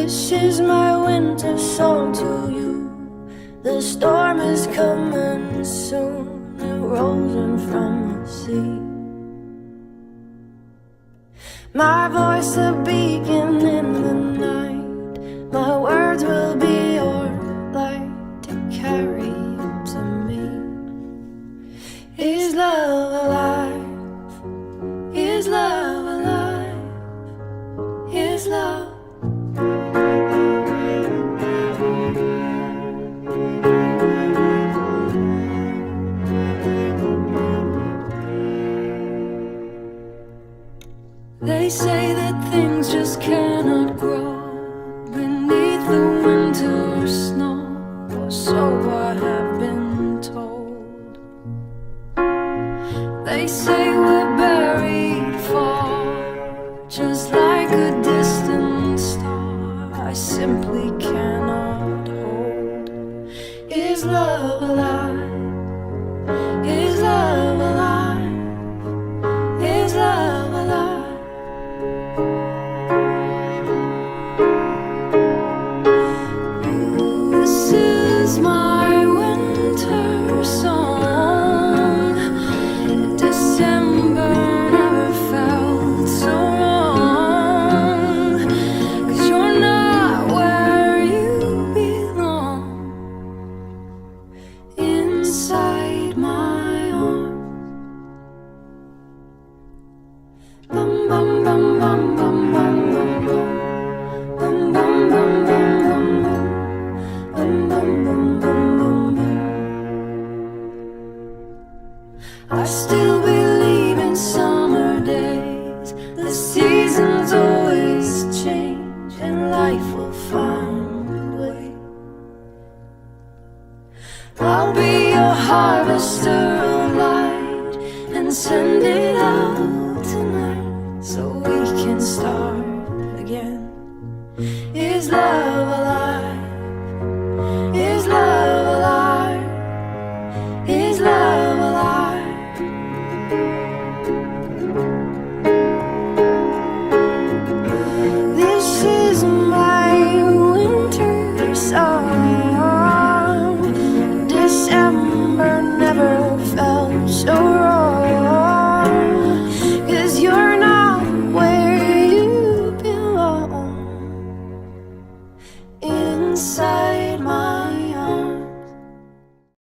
This is my winter song to you. The storm is coming soon. It rolls in from the sea. My voice a beacon in the night. My words will be your light to carry you to me. Is love alive? Is love alive? Is love? They say that things just cannot grow beneath the winter snow, or so I have been told. They say we're buried far, just like a distant star I simply cannot hold. Is love alive? Is love alive? Is love alive? This is my winter song. December never felt so wrong, 'cause you're not where you belong. Inside my arms. Bum bum bum bum bum bum bum bum. Bum bum bum bum bum bum. Bum bum bum bum bum bum. I still believe in summer days. The seasons always change and life will find a way. I'll be your harvester of light and send it out tonight so we can start again. Is love alive? Is love alive? Is love alive? This is my winter song. December never felt so wrong, 'cause you're not where you belong. Inside